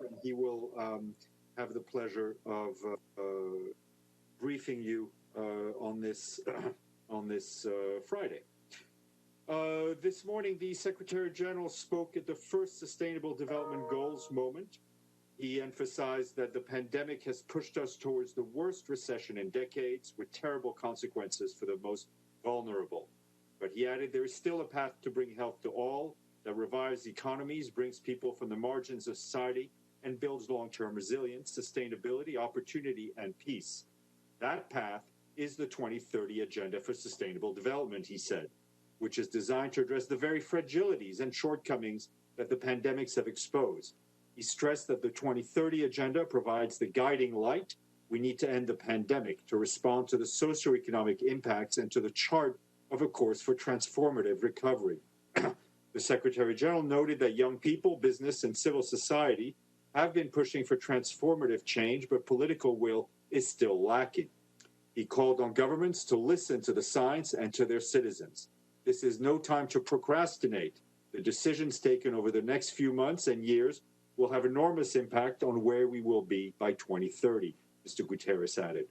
and he will have the pleasure of briefing you on this Friday. This morning, the Secretary General spoke at the first Sustainable Development Goals moment. He emphasized that the pandemic has pushed us towards the worst recession in decades, with terrible consequences for the most vulnerable. But he added there is still a path to bring health to all, that revives economies, brings people from the margins of society, and builds long-term resilience, sustainability, opportunity, and peace. That path is the 2030 Agenda for Sustainable Development, he said, which is designed to address the very fragilities and shortcomings that the pandemics have exposed. He stressed that the 2030 Agenda provides the guiding light we need to end the pandemic, to respond to the socioeconomic impacts, and to the chart of a course for transformative recovery. The Secretary General noted that young people, business, and civil society have been pushing for transformative change, but political will is still lacking. He called on governments to listen to the science and to their citizens. This is no time to procrastinate. The decisions taken over the next few months and years will have enormous impact on where we will be by 2030, Mr. Guterres added.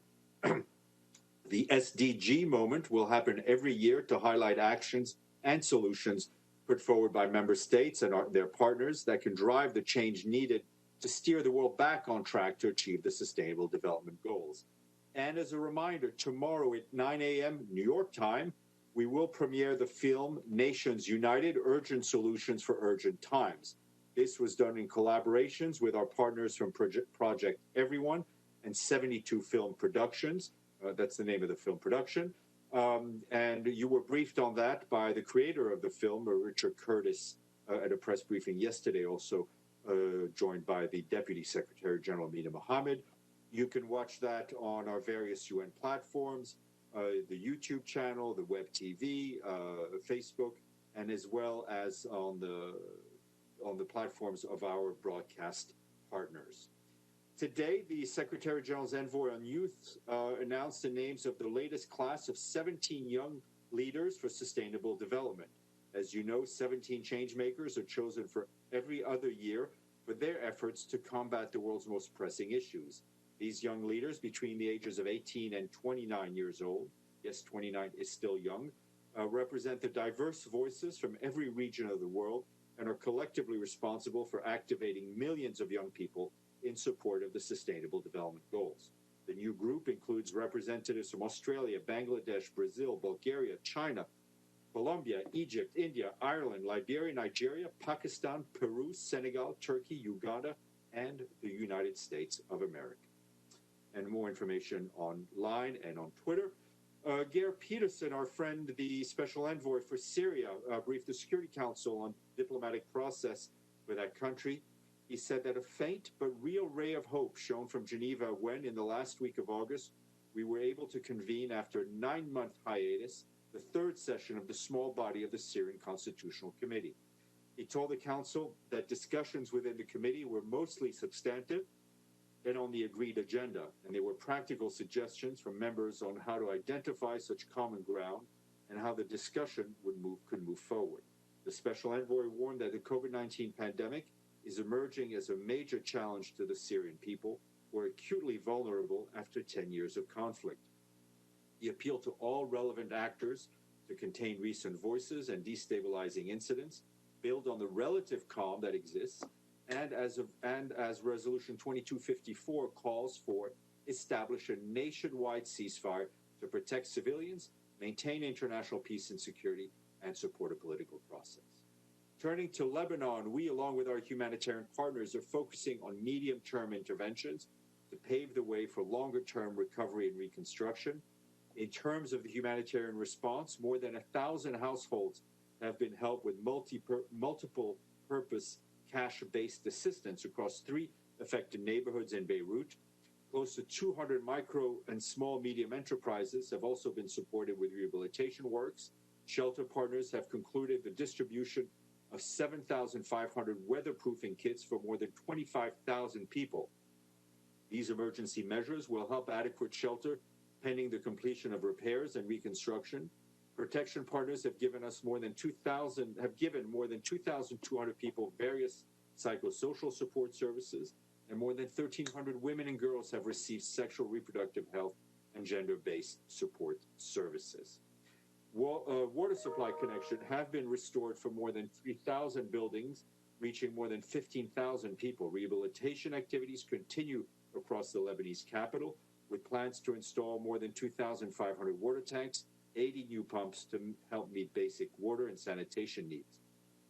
The SDG moment will happen every year to highlight actions and solutions put forward by member states and their partners that can drive the change needed to steer the world back on track to achieve the Sustainable Development Goals. And as a reminder, tomorrow at 9 a.m. New York time, we will premiere the film Nations United, Urgent Solutions for Urgent Times. This was done in collaborations with our partners from Project Everyone and 72 Film Productions. That's the name of the film production. And you were briefed on that by the creator of the film, Richard Curtis, at a press briefing yesterday, also joined by the Deputy Secretary General, Amina Mohammed. You can watch that on our various UN platforms, the YouTube channel, the web TV, Facebook, and as well as on the platforms of our broadcast partners. Today, the Secretary General's Envoy on Youth announced the names of the latest class of 17 young leaders for sustainable development. As you know, 17 changemakers are chosen for every other year for their efforts to combat the world's most pressing issues. These young leaders between the ages of 18 and 29 years old, yes, 29 is still young, represent the diverse voices from every region of the world and are collectively responsible for activating millions of young people in support of the Sustainable Development Goals. The new group includes representatives from Australia, Bangladesh, Brazil, Bulgaria, China, Colombia, Egypt, India, Ireland, Liberia, Nigeria, Pakistan, Peru, Senegal, Turkey, Uganda, and the United States of America. And more information online and on Twitter. Geir Peterson, our friend, the Special Envoy for Syria, briefed the Security Council on diplomatic process for that country. He said that a faint but real ray of hope shone from Geneva when, in the last week of August, we were able to convene, after a 9-month hiatus, the third session of the small body of the Syrian Constitutional Committee. He told the Council that discussions within the committee were mostly substantive and on the agreed agenda, and there were practical suggestions from members on how to identify such common ground and how the discussion could move forward. The Special Envoy warned that the COVID-19 pandemic is emerging as a major challenge to the Syrian people, who are acutely vulnerable after 10 years of conflict. He appealed to all relevant actors to contain recent voices and destabilizing incidents, build on the relative calm that exists, and as Resolution 2254 calls for, establish a nationwide ceasefire to protect civilians, maintain international peace and security, and support a political process. Turning to Lebanon, we, along with our humanitarian partners, are focusing on medium-term interventions to pave the way for longer-term recovery and reconstruction. In terms of the humanitarian response, more than 1,000 households have been helped with multiple purpose cash-based assistance across 3 affected neighborhoods in Beirut. Close to 200 micro and small medium enterprises have also been supported with rehabilitation works. Shelter partners have concluded the distribution of 7,500 weatherproofing kits for more than 25,000 people. These emergency measures will help adequate shelter pending the completion of repairs and reconstruction. Protection partners have given more than 2,200 people various psychosocial support services, and more than 1,300 women and girls have received sexual reproductive health and gender-based support services. Water supply connection have been restored for more than 3,000 buildings, reaching more than 15,000 people. Rehabilitation activities continue across the Lebanese capital, with plans to install more than 2,500 water tanks, 80 new pumps to help meet basic water and sanitation needs.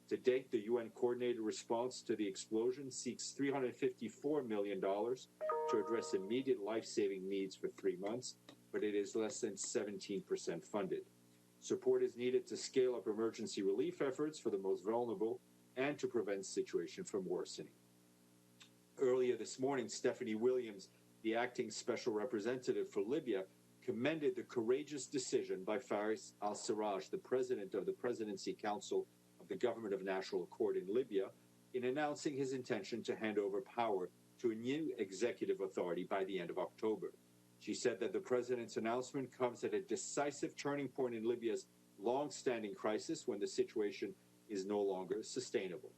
To date, the UN coordinated response to the explosion seeks $354 million to address immediate life-saving needs for 3 months, but it is less than 17% funded. Support is needed to scale up emergency relief efforts for the most vulnerable and to prevent the situation from worsening. Earlier this morning, Stephanie Williams, the acting special representative for Libya, commended the courageous decision by Faris al-Sarraj, the president of the Presidency Council of the Government of National Accord in Libya, in announcing his intention to hand over power to a new executive authority by the end of October. She said that the president's announcement comes at a decisive turning point in Libya's long-standing crisis when the situation is no longer sustainable.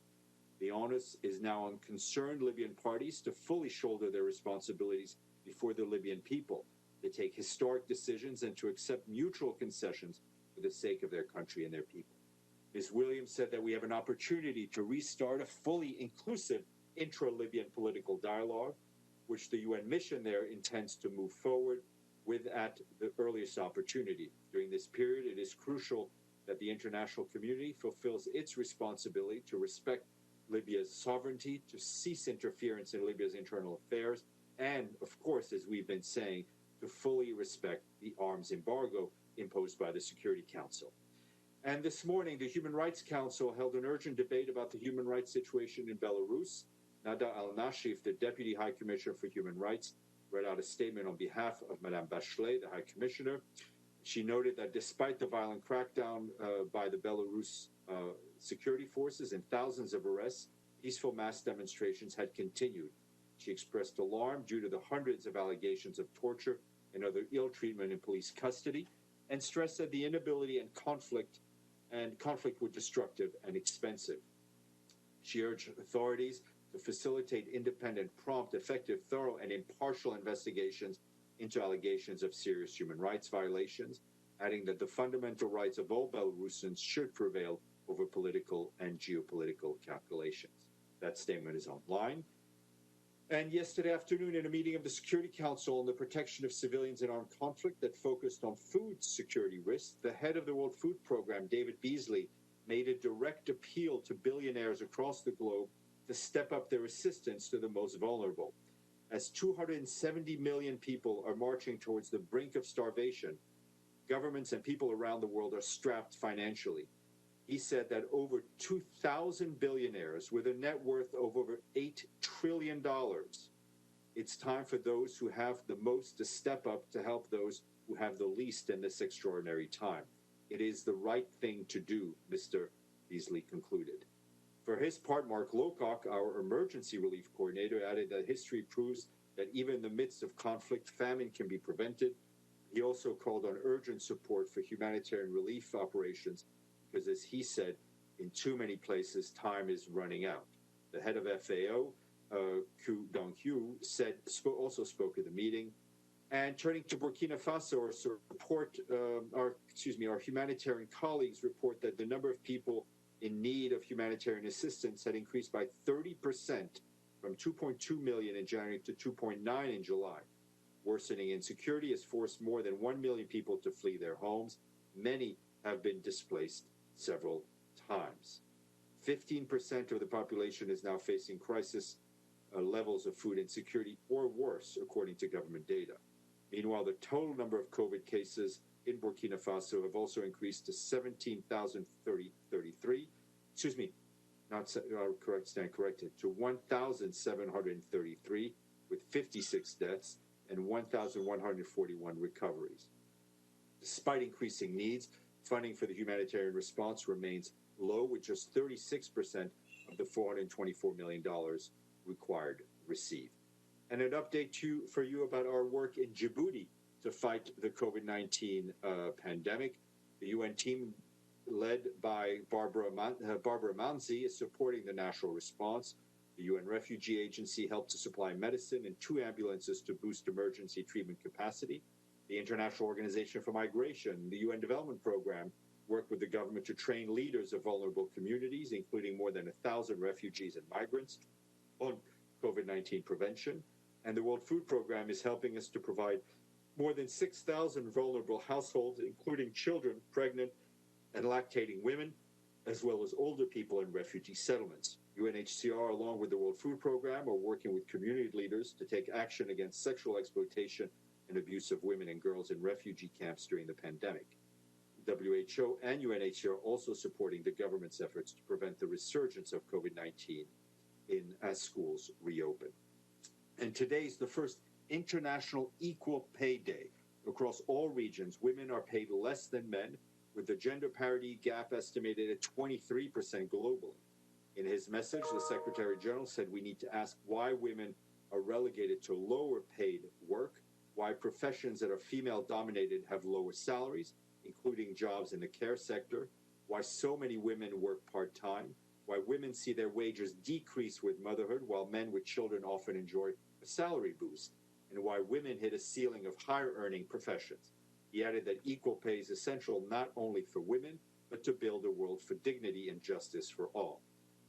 The onus is now on concerned Libyan parties to fully shoulder their responsibilities before the Libyan people, to take historic decisions and to accept mutual concessions for the sake of their country and their people. Ms. Williams said that we have an opportunity to restart a fully inclusive intra-Libyan political dialogue, which the UN mission there intends to move forward with at the earliest opportunity. During this period, it is crucial that the international community fulfills its responsibility to respect Libya's sovereignty, to cease interference in Libya's internal affairs, and, of course, as we've been saying, to fully respect the arms embargo imposed by the Security Council. And this morning, the Human Rights Council held an urgent debate about the human rights situation in Belarus. Nada al-Nashif, the Deputy High Commissioner for Human Rights, read out a statement on behalf of Madame Bachelet, the High Commissioner. She noted that despite the violent crackdown by the Belarus security forces and thousands of arrests, peaceful mass demonstrations had continued. She expressed alarm due to the hundreds of allegations of torture and other ill treatment in police custody, and stressed that the inability and conflict were destructive and expensive. She urged authorities to facilitate independent, prompt, effective, thorough, and impartial investigations into allegations of serious human rights violations, adding that the fundamental rights of all Belarusians should prevail over political and geopolitical calculations. That statement is online. And yesterday afternoon, in a meeting of the Security Council on the protection of civilians in armed conflict that focused on food security risks, the head of the World Food Program, David Beasley, made a direct appeal to billionaires across the globe to step up their assistance to the most vulnerable. As 270 million people are marching towards the brink of starvation, governments and people around the world are strapped financially. He said that over 2,000 billionaires with a net worth of over $8 trillion, it's time for those who have the most to step up to help those who have the least in this extraordinary time. It is the right thing to do, Mr. Beasley concluded. For his part, Mark Lowcock, our emergency relief coordinator, added that history proves that even in the midst of conflict, famine can be prevented. He also called on urgent support for humanitarian relief operations because, as he said, in too many places, time is running out. The head of FAO, Ku Dong-hyu, also spoke at the meeting. And turning to Burkina Faso, our humanitarian colleagues report that the number of people in need of humanitarian assistance had increased by 30% from 2.2 million in January to 2.9 in July. Worsening insecurity has forced more than 1 million people to flee their homes. Many have been displaced several times. 15% of the population is now facing crisis levels of food insecurity or worse, according to government data. Meanwhile, the total number of COVID cases in Burkina Faso have also increased to 17,033. Excuse me, stand corrected, to 1,733 with 56 deaths and 1,141 recoveries. Despite increasing needs, funding for the humanitarian response remains low, with just 36% of the $424 million required received. And an update for you about our work in Djibouti to fight the COVID-19 pandemic. The UN team led by Barbara Manzi is supporting the national response. The UN Refugee Agency helped to supply medicine and 2 ambulances to boost emergency treatment capacity. The International Organization for Migration, the UN Development Program, worked with the government to train leaders of vulnerable communities, including more than 1,000 refugees and migrants, on COVID-19 prevention. And the World Food Program is helping us to provide more than 6,000 vulnerable households, including children, pregnant, and lactating women, as well as older people in refugee settlements. UNHCR, along with the World Food Program, are working with community leaders to take action against sexual exploitation and abuse of women and girls in refugee camps during the pandemic. WHO and UNHCR are also supporting the government's efforts to prevent the resurgence of COVID-19 as schools reopen. And today is the first International Equal Pay Day. Across all regions, women are paid less than men, with the gender parity gap estimated at 23% globally. In his message, the Secretary General said we need to ask why women are relegated to lower paid work, why professions that are female-dominated have lower salaries, including jobs in the care sector, why so many women work part-time, why women see their wages decrease with motherhood while men with children often enjoy a salary boost, and why women hit a ceiling of higher-earning professions. He added that equal pay is essential not only for women, but to build a world for dignity and justice for all.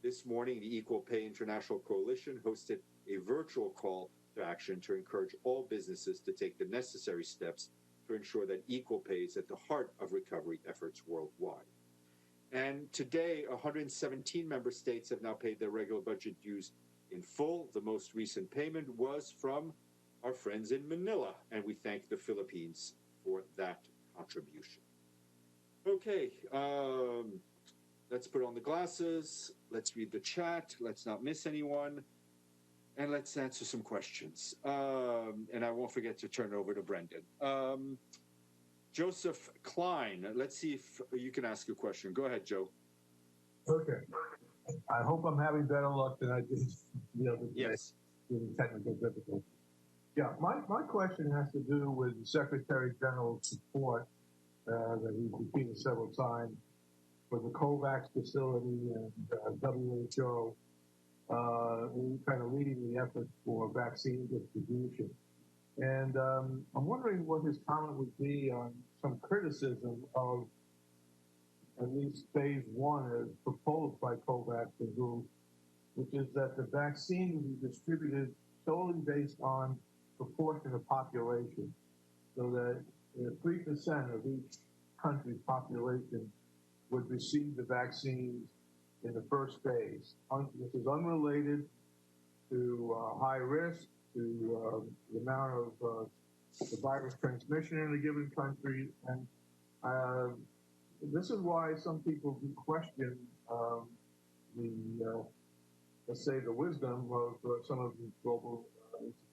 This morning, the Equal Pay International Coalition hosted a virtual call to action to encourage all businesses to take the necessary steps to ensure that equal pay is at the heart of recovery efforts worldwide. And today, 117 member states have now paid their regular budget dues in full. The most recent payment was from our friends in Manila, and we thank the Philippines for that contribution. Okay, let's put on the glasses, let's read the chat, let's not miss anyone, and let's answer some questions. And I won't forget to turn it over to Brendan. Joseph Klein, let's see if you can ask a question. Go ahead, Joe. Okay. I hope I'm having better luck than I did the other day. Yes. With the technical difficulties. Yeah, my question has to do with the Secretary General's support that he's repeated several times for the COVAX facility and WHO kind of leading the effort for vaccine distribution. And I'm wondering what his comment would be on some criticism of at least phase 1 as proposed by COVAX and WHO, which is that the vaccine will be distributed solely based on proportion of population, so that 3% of each country's population would receive the vaccines in the first phase. This is unrelated to high risk, to the amount of the virus transmission in a given country. And this is why some people do question let's say, the wisdom of some of these global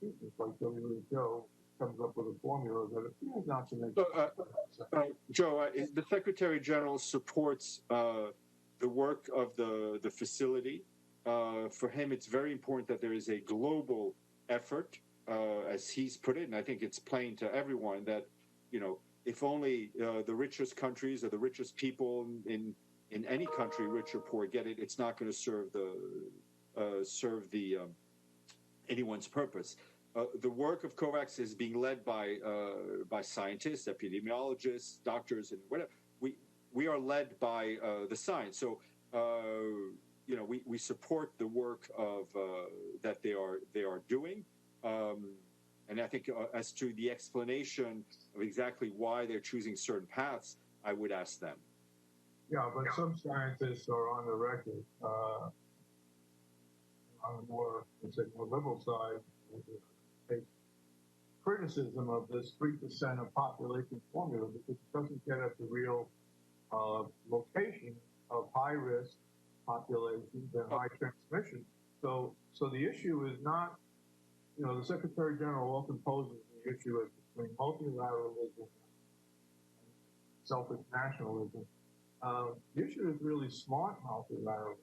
institutions like WHO comes up with a formula that appears not to make sense. Joe, the Secretary General supports the work of the facility. For him, it's very important that there is a global effort, as he's put it, and I think it's plain to everyone that, you know, if only the richest countries or the richest people in any country, rich or poor, get it, it's not going to serve anyone's purpose. The work of COVAX is being led by scientists, epidemiologists, doctors, and whatever. We are led by the science. So you know, we support the work of that they are doing. And I think as to the explanation of exactly why they're choosing certain paths, I would ask them. Yeah, but some scientists are on the record on the more liberal side, take criticism of this 3% of population formula because it doesn't get at the real location of high-risk populations and high transmission. So the issue is not, you know, the Secretary General often poses the issue as between multilateralism and selfish nationalism. The issue is really smart multilateralism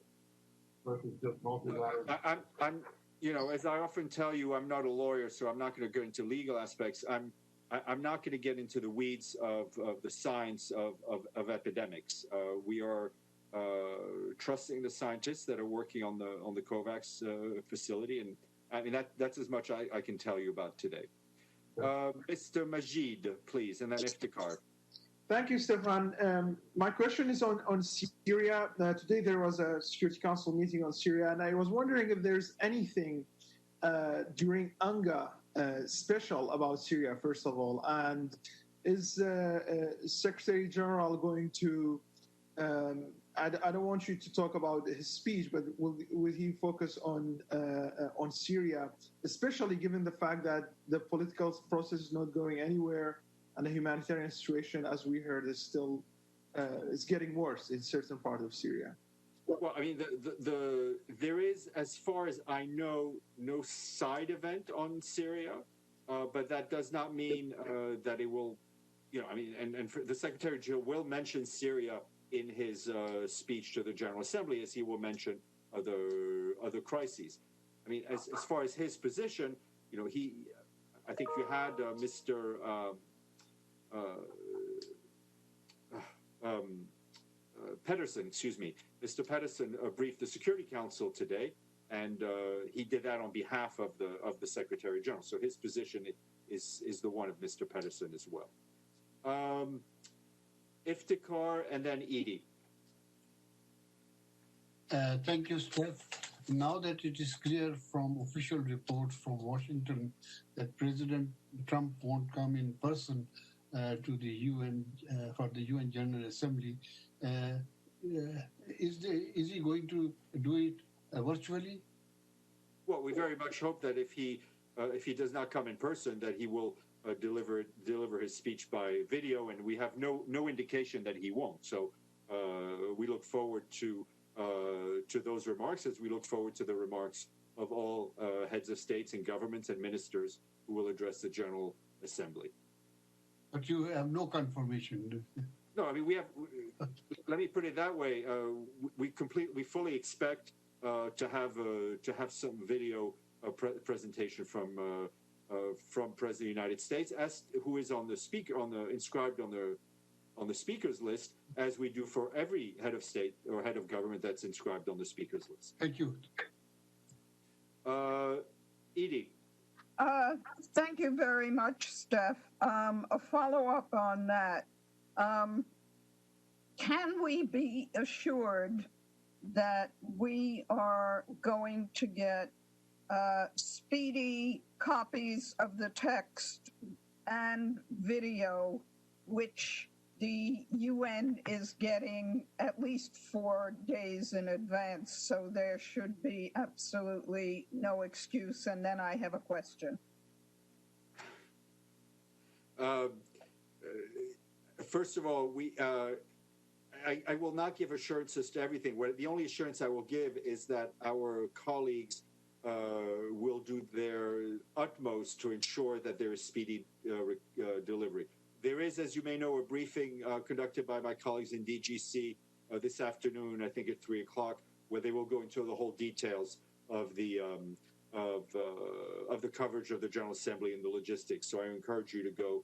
versus just multilateralism. I'm, you know, as I often tell you, I'm not a lawyer, so I'm not going to go into legal aspects. I'm not going to get into the weeds of the science of epidemics. We are trusting the scientists that are working on the COVAX facility, and I mean that's as much I can tell you about today. Mr. Majid, please, and then Iftikhar. Thank you, Stefan. My question is on Syria. Today there was a Security Council meeting on Syria, and I was wondering if there's anything during UNGA special about Syria, first of all, and is Secretary General going to, I don't want you to talk about his speech, but will he focus on Syria, especially given the fact that the political process is not going anywhere, and the humanitarian situation, as we heard, is still is getting worse in certain parts of Syria. Well, I mean, there is, as far as I know, no side event on Syria, but that does not mean that it will, you know, I mean, and the Secretary General will mention Syria in his speech to the General Assembly, as he will mention other crises. I mean, as far as his position, you know, I think you had Mr. Pedersen, Mr. Pedersen briefed the Security Council today, and he did that on behalf of the Secretary General. So his position is the one of Mr. Pedersen as well. Iftikhar, and then Edie. Thank you, Steph. Now that it is clear from official reports from Washington that President Trump won't come in person to the UN for the UN General Assembly, is he going to do it virtually? Well, we very much hope that if he does not come in person, that he will deliver his speech by video, and we have no indication that he won't. So we look forward to those remarks, as we look forward to the remarks of all heads of states and governments and ministers who will address the General Assembly. But you have no confirmation. No, I mean, we have. Let me put it that way. We fully expect to have some video presentation from President of the United States, who is inscribed on the speakers list, as we do for every head of state or head of government that's inscribed on the speakers list. Thank you. Edie. Thank you very much, Steph. A follow-up on that. Can we be assured that we are going to get speedy copies of the text and video, which the UN is getting at least 4 days in advance, so there should be absolutely no excuse. And then I have a question. First of all, I will not give assurances to everything. The only assurance I will give is that our colleagues will do their utmost to ensure that there is speedy delivery. There is, as you may know, a briefing conducted by my colleagues in DGC this afternoon, I think at 3 o'clock, where they will go into the whole details of the coverage of the General Assembly and the logistics. So I encourage you to go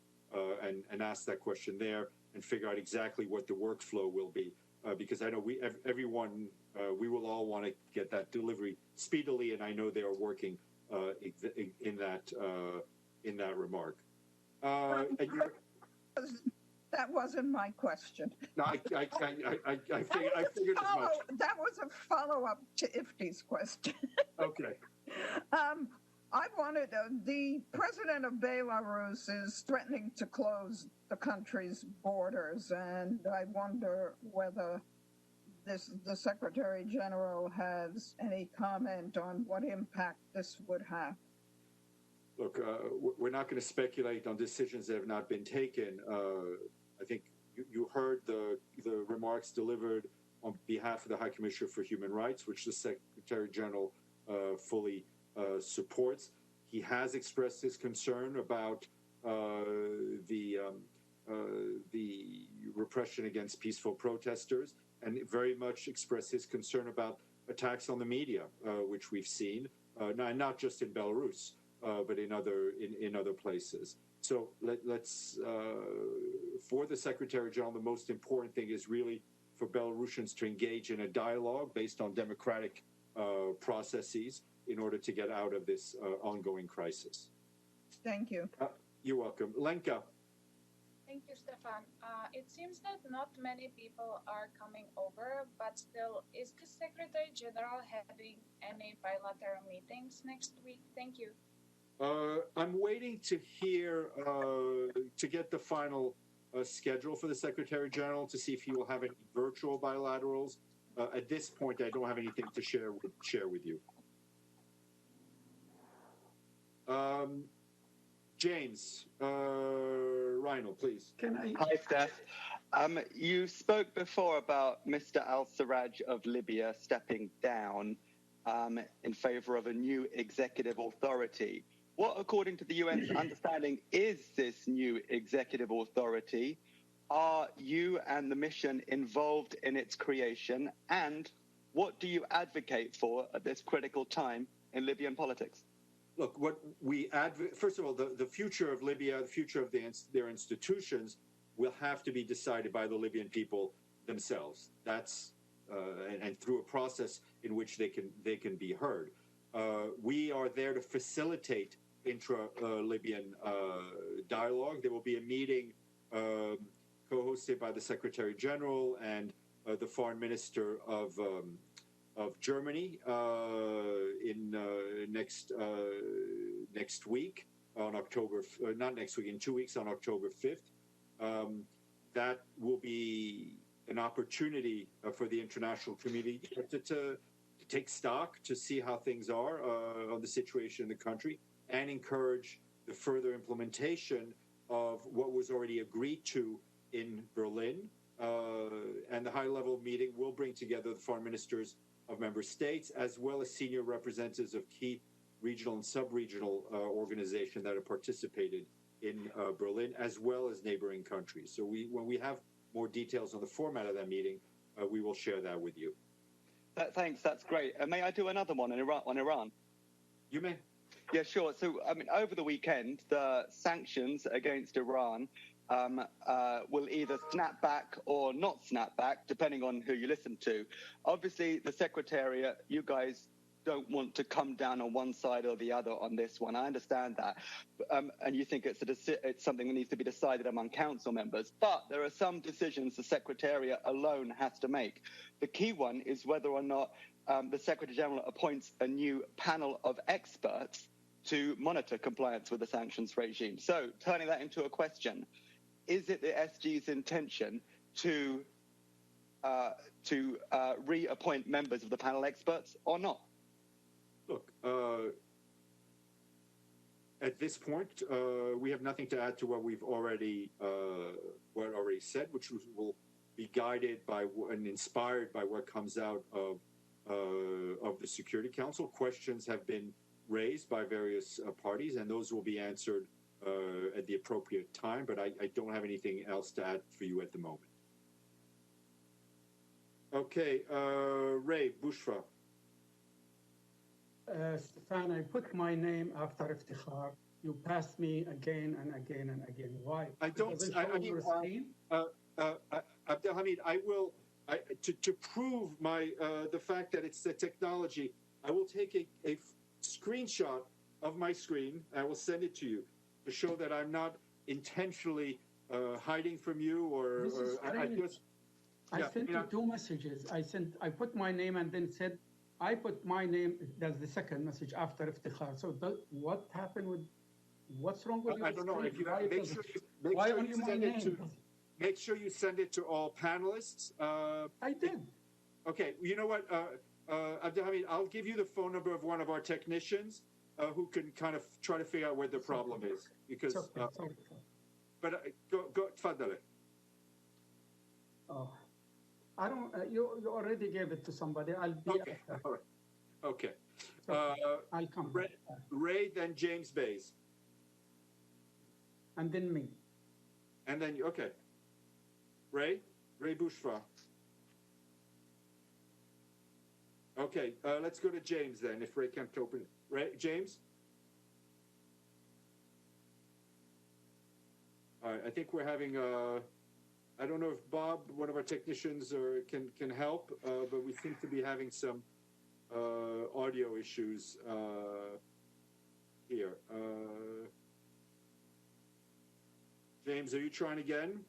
and ask that question there and figure out exactly what the workflow will be, because I know we will all want to get that delivery speedily, and I know they are working in that remark. That wasn't my question. No, I figured as much. That was a follow-up to Ifti's question. Okay. I wanted the president of Belarus is threatening to close the country's borders, and I wonder whether the Secretary General has any comment on what impact this would have. Look, we're not going to speculate on decisions that have not been taken. I think you heard the remarks delivered on behalf of the High Commissioner for Human Rights, which the Secretary General fully supports. He has expressed his concern about the repression against peaceful protesters, and very much expressed his concern about attacks on the media, which we've seen, not just in Belarus, but in other places. So let's for the Secretary General, the most important thing is really for Belarusians to engage in a dialogue based on democratic processes in order to get out of this ongoing crisis. Thank you. You're welcome. Lenka. Thank you, Stefan. It seems that not many people are coming over, but still, is the Secretary General having any bilateral meetings next week? Thank you. I'm waiting to hear, to get the final schedule for the Secretary General to see if he will have any virtual bilaterals. At this point, I don't have anything to share with you. James, Rhino, please. Hi, Steph. You spoke before about Mr. al-Sarraj of Libya stepping down in favor of a new executive authority. What, according to the UN's understanding, is this new executive authority? Are you and the mission involved in its creation? And what do you advocate for at this critical time in Libyan politics? Look, what we first of all, the future of Libya, the future of their institutions will have to be decided by the Libyan people themselves. That's and through a process in which they can be heard. We are there to facilitate intra-Libyan dialogue. There will be a meeting co-hosted by the Secretary General and the Foreign Minister of Germany in next week on October, not next week, in 2 weeks on October 5th. That will be an opportunity for the international community to take stock, to see how things are on the situation in the country, and encourage the further implementation of what was already agreed to in Berlin. And the high-level meeting will bring together the foreign ministers of member states, as well as senior representatives of key regional and sub-regional organizations that have participated in Berlin, as well as neighboring countries. So when we have more details on the format of that meeting, we will share that with you. Thanks, that's great. May I do another one on Iran? You may. Yeah, sure. So, I mean, over the weekend, the sanctions against Iran will either snap back or not snap back, depending on who you listen to. Obviously, the Secretariat, you guys don't want to come down on one side or the other on this one. I understand that. And you think it's something that needs to be decided among council members. But there are some decisions the Secretariat alone has to make. The key one is whether or not the Secretary General appoints a new panel of experts to monitor compliance with the sanctions regime. So, turning that into a question, is it the SG's intention to reappoint members of the panel experts or not? Look, at this point, we have nothing to add to what we've already said, which will be guided by and inspired by what comes out of the Security Council. Questions have been raised by various parties, and those will be answered at the appropriate time, but I don't have anything else to add for you at the moment. Okay, Ray Bushra. Stefan, I put my name after Iftikhar. You passed me again and again and again. Why? I don't. Abdelhamid, I will. To prove the fact that it's the technology, I will take a screenshot of my screen. I will send it to you to show that I'm not intentionally hiding from you or I sent you two messages. I put my name and then said, I put my name. That's the second message after Iftikhar. So what happened with? What's wrong with you? I don't know. If you make sure you send it to all panelists. I did. Okay. You know what, Abdelhamid, I'll give you the phone number of one of our technicians who can kind of try to figure out where the problem is. Because, but go, tfaddali. Oh. I don't. You already gave it to somebody. I'll be. Okay. All right. Okay. So I'll come. Ray, then James Bays, and then me. And then okay. Ray Bushra. Okay. Let's go to James then. If Ray can't open it. Ray, James. All right. I think we're having. I don't know if Bob, one of our technicians, can help, but we seem to be having some audio issues here. James, are you trying again?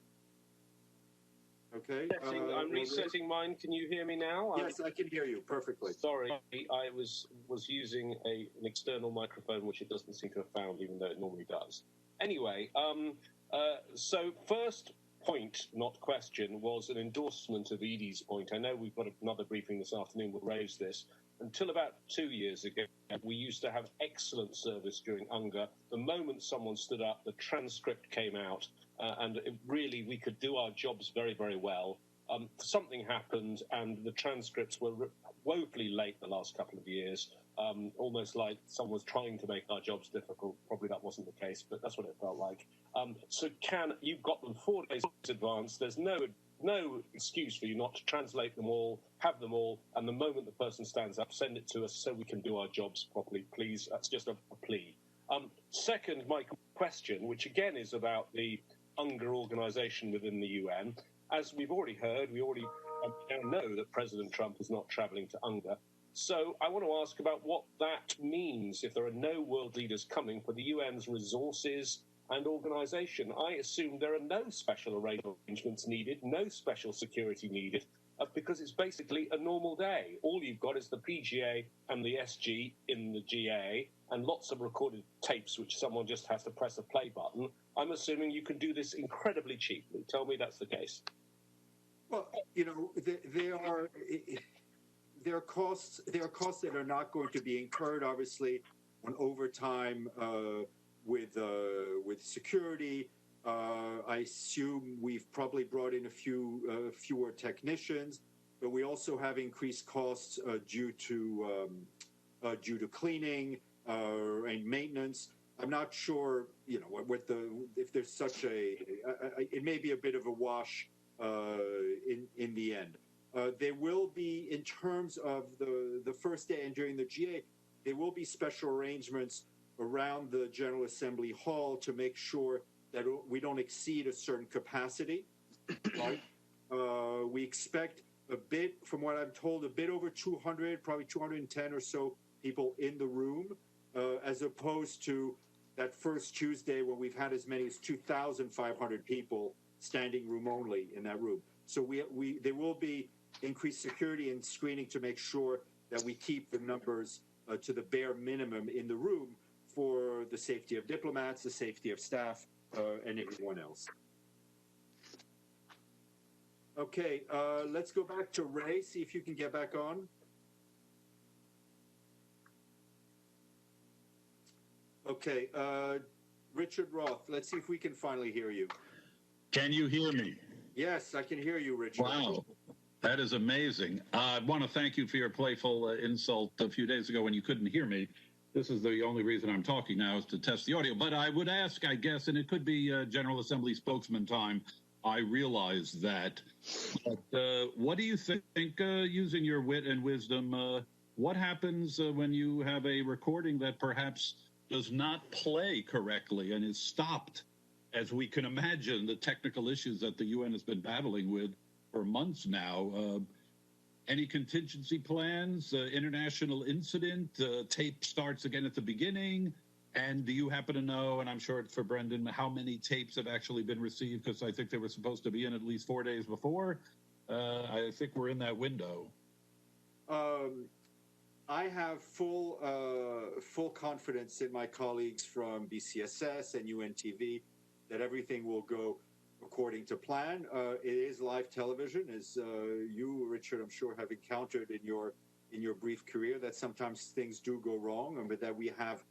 Okay. I'm resetting mine. Can you hear me now? Yes, I can hear you perfectly. Sorry, I was using an external microphone, which it doesn't seem to have found, even though it normally does. Anyway, so first point, not question, was an endorsement of Edie's point. I know we've got another briefing this afternoon. We'll raise this. Until about 2 years ago, we used to have excellent service during UNGA. The moment someone stood up, the transcript came out, and really we could do our jobs very, very well. Something happened, and the transcripts were woefully late the last couple of years, almost like someone was trying to make our jobs difficult. Probably that wasn't the case, but that's what it felt like. So you've got them 4 days in advance. There's no excuse for you not to translate them all, have them all, and the moment the person stands up, send it to us so we can do our jobs properly, please. That's just a plea. Second, my question, which again is about the UNGA organization within the UN. As we've already heard, we already now know that President Trump is not traveling to UNGA. So I want to ask about what that means if there are no world leaders coming for the UN's resources and organization. I assume there are no special arrangements needed, no special security needed, because it's basically a normal day. All you've got is the PGA and the SG in the GA and lots of recorded tapes which someone just has to press a play button. I'm assuming you can do this incredibly cheaply. Tell me that's the case. Well, you know, there are costs that are not going to be incurred, obviously, on overtime with security. I assume we've probably brought in a fewer technicians, but we also have increased costs due to cleaning and maintenance. I'm not sure, you know, if there's such it may be a bit of a wash in the end. There will be, in terms of the first day and during the GA, there will be special arrangements around the General Assembly Hall to make sure that we don't exceed a certain capacity. Right? We expect a bit, from what I'm told, a bit over 200, probably 210 or so people in the room, as opposed to that first Tuesday when we've had as many as 2,500 people standing room only in that room. So there will be increased security and screening to make sure that we keep the numbers to the bare minimum in the room for the safety of diplomats, the safety of staff, and everyone else. Okay, let's go back to Ray, see if you can get back on. Okay, Richard Roth, let's see if we can finally hear you. Can you hear me? Yes, I can hear you, Richard. Wow, that is amazing. I want to thank you for your playful insult a few days ago when you couldn't hear me. This is the only reason I'm talking now is to test the audio. But I would ask, I guess, and it could be General Assembly spokesman time, I realize that. But what do you think, using your wit and wisdom, what happens when you have a recording that perhaps does not play correctly and is stopped? As we can imagine, the technical issues that the UN has been battling with for months now. Any contingency plans, international incident, tape starts again at the beginning? And do you happen to know, and I'm sure it's for Brendan, how many tapes have actually been received? Because I think they were supposed to be in at least 4 days before. I think we're in that window. I have full confidence in my colleagues from BCSS and UNTV that everything will go according to plan. It is live television, as you, Richard, I'm sure have encountered in your brief career, that sometimes things do go wrong, but that we have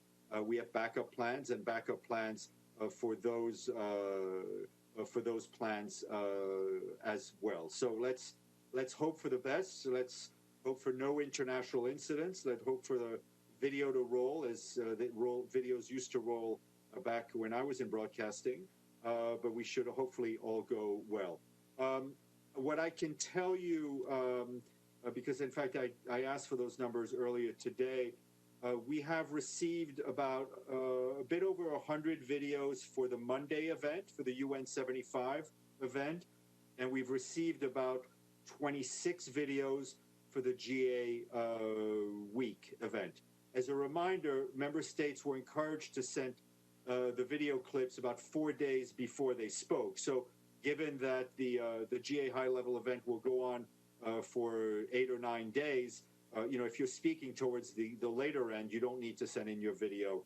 backup plans and backup plans for those plans as well. So let's hope for the best. Let's hope for no international incidents. Let's hope for the video to roll as videos used to roll back when I was in broadcasting. But we should hopefully all go well. What I can tell you, because in fact I asked for those numbers earlier today, we have received about a bit over 100 videos for the Monday event, for the UN 75 event. and we've received about 26 videos for the GA week event. As a reminder, member states were encouraged to send the video clips about 4 days before they spoke. So given that the GA high-level event will go on for 8 or 9 days, if you're speaking towards the later end, you don't need to send in your video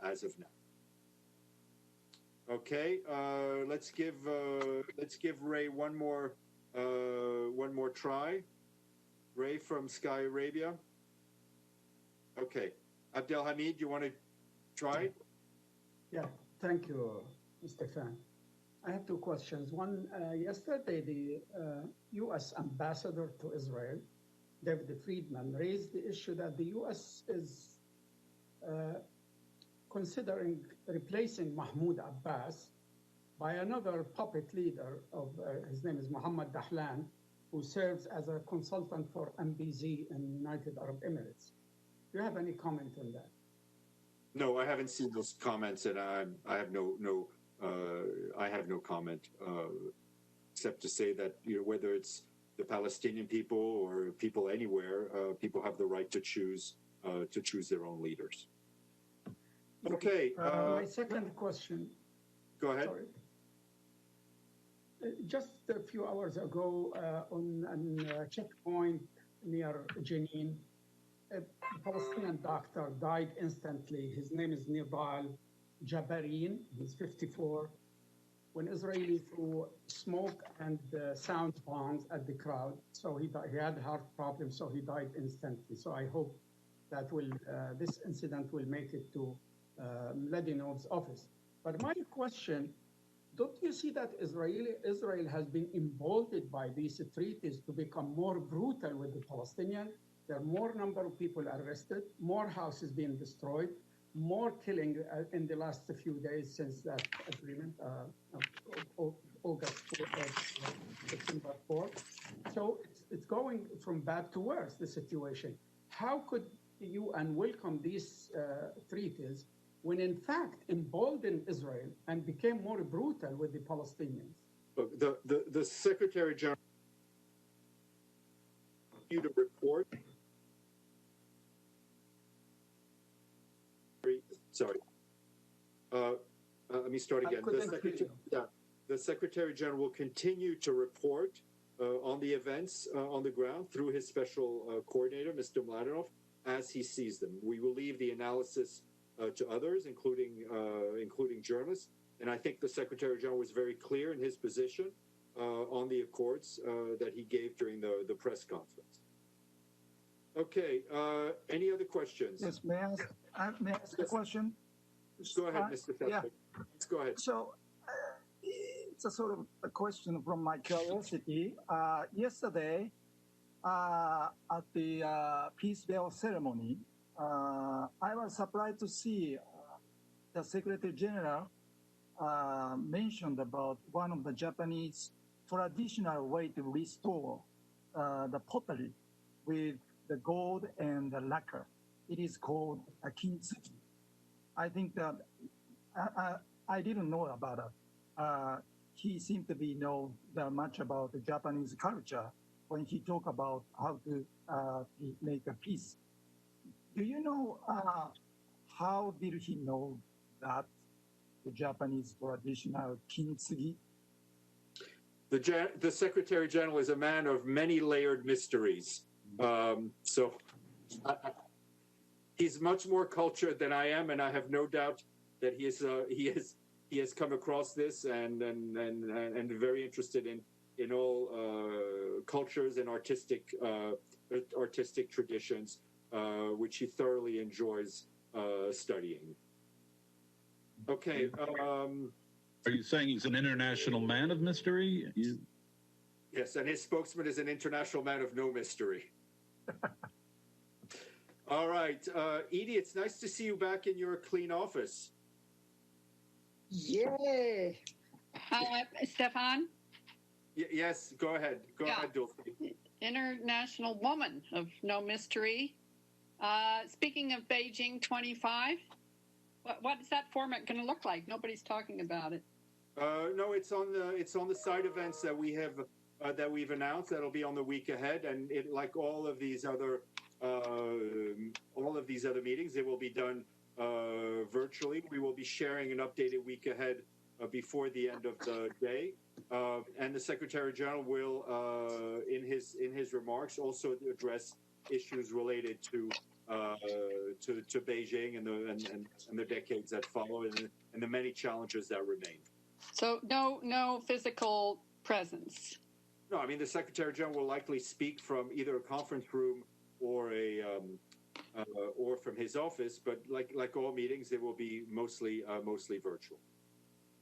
as of now. Okay, let's give Ray one more try. Ray from Sky Arabia. Okay, Abdelhamid, you want to try? Yeah, thank you, Mr. Fan. I have two questions. One, yesterday the U.S. ambassador to Israel, David Friedman, raised the issue that the U.S. is considering replacing Mahmoud Abbas by another puppet leader his name is Mohammed Dahlan, who serves as a consultant for MBZ in United Arab Emirates. Do you have any comment on that? No, I haven't seen those comments, and I have no comment except to say that whether it's the Palestinian people or people anywhere, people have the right to choose their own leaders. Okay. My second question. Go ahead. Sorry. Just a few hours ago, on a checkpoint near Jenin, a Palestinian doctor died instantly. His name is Nidal Jabarin. He's 54. When Israeli threw smoke and sound bombs at the crowd, so he had heart problems, so he died instantly. So I hope that this incident will make it to Mladinov's office. But my question, don't you see that Israel has been emboldened by these treaties to become more brutal with the Palestinians? There are more number of people arrested, more houses being destroyed, more killing in the last few days since that agreement, August 4th, September 4th. So it's going from bad to worse, the situation. How could the UN welcome these treaties when in fact emboldened Israel and became more brutal with the Palestinians? Look, the Secretary General to report. Sorry. Let me start again. The Secretary General will continue to report on the events on the ground through his special coordinator, Mr. Mladenov, as he sees them. We will leave the analysis to others, including journalists. And I think the Secretary General was very clear in his position on the accords that he gave during the press conference. Okay, any other questions? Yes, may I ask a question? Go ahead, Mr. Fetzer. Yeah. Let's go ahead. So it's a sort of a question from my curiosity. Yesterday, at the Peace Bell ceremony, I was surprised to see the Secretary General mentioned about one of the Japanese traditional way to restore the pottery with the gold and the lacquer. It is called a kintsugi. I think that I didn't know about it. He seemed to be know that much about the Japanese culture when he talked about how to make a piece. Do you know how did he know that the Japanese traditional kintsugi? The Secretary General is a man of many layered mysteries. So he's much more cultured than I am, and I have no doubt that he has come across this and very interested in all cultures and artistic traditions, which he thoroughly enjoys studying. Okay. Are you saying he's an international man of mystery? Yes, and his spokesman is an international man of no mystery. All right. Edie, it's nice to see you back in your clean office. Yay! Stefan? Yes, go ahead. Go ahead, Dulcie. International woman of no mystery. Speaking of Beijing 25, what is that format going to look like? Nobody's talking about it. No, it's on the side events that we have that we've announced. That'll be on the week ahead, and like all of these other meetings, it will be done virtually. We will be sharing an updated week ahead before the end of the day, and the Secretary General will, in his remarks, also address issues related to Beijing and the decades that follow, and the many challenges that remain. So no physical presence. No, I mean the Secretary General will likely speak from either a conference room or or from his office, but like all meetings, it will be mostly virtual.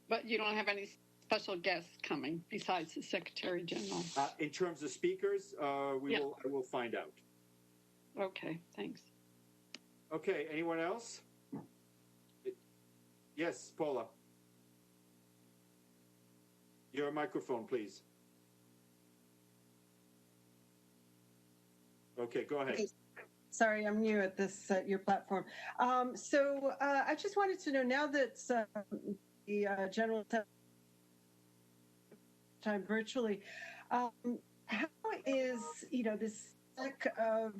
But you don't have any special guests coming besides the Secretary General. In terms of speakers, I will find out. Okay, thanks. Okay, anyone else? Yes, Paula. Your microphone, please. Okay, go ahead. Okay. Sorry, I'm new at this your platform. So I just wanted to know, now that the general time virtually, how is this lack of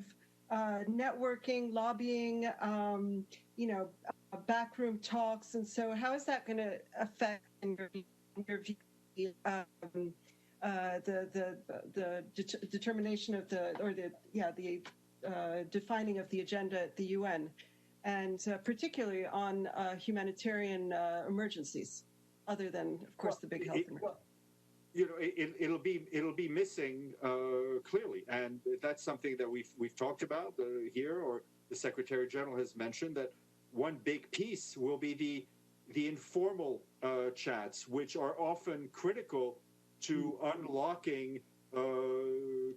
networking, lobbying, backroom talks, and so how is that going to affect your view the determination of the defining of the agenda at the UN, and particularly on humanitarian emergencies, other than, of course, the big health emergency. It'll be missing clearly, and that's something that we've talked about here, or the Secretary General has mentioned that one big piece will be the informal chats, which are often critical to unlocking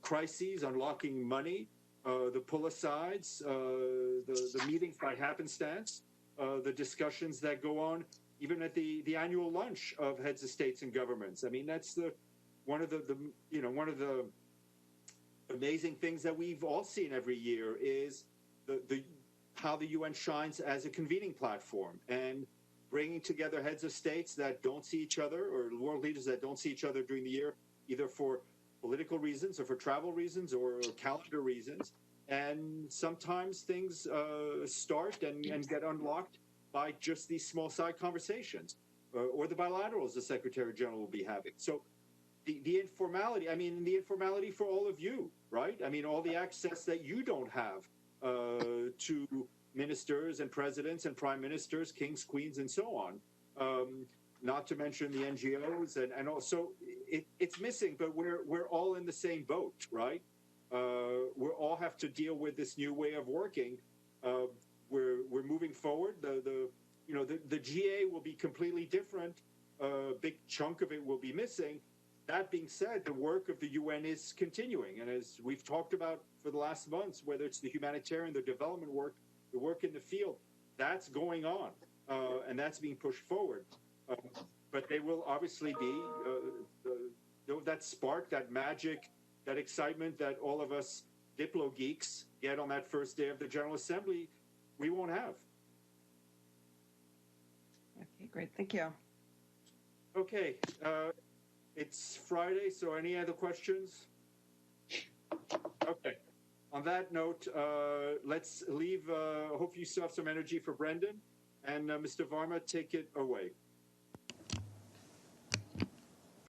crises, unlocking money, the pull-asides, the meetings by happenstance, the discussions that go on, even at the annual lunch of heads of states and governments. I mean, that's one of the amazing things that we've all seen every year is how the UN shines as a convening platform and bringing together heads of states that don't see each other, or world leaders that don't see each other during the year, either for political reasons or for travel reasons or calendar reasons. And sometimes things start and get unlocked by just these small side conversations or the bilaterals the Secretary General will be having. So the informality, the informality for all of you, right? I mean, all the access that you don't have to ministers and presidents and prime ministers, kings, queens, and so on. Not to mention the NGOs, and also it's missing, but we're all in the same boat, right? We all have to deal with this new way of working. We're moving forward. The GA will be completely different. A big chunk of it will be missing. That being said, the work of the UN is continuing, and as we've talked about for the last months, whether it's the humanitarian, the development work, the work in the field, that's going on, and that's being pushed forward. But they will obviously be that spark, that magic, that excitement that all of us Diplo geeks get on that first day of the General Assembly, we won't have. Okay, great. Thank you. Okay, it's Friday, so any other questions? Okay. On that note, let's leave. Hope you still have some energy for Brendan. And Mr. Varma, take it away.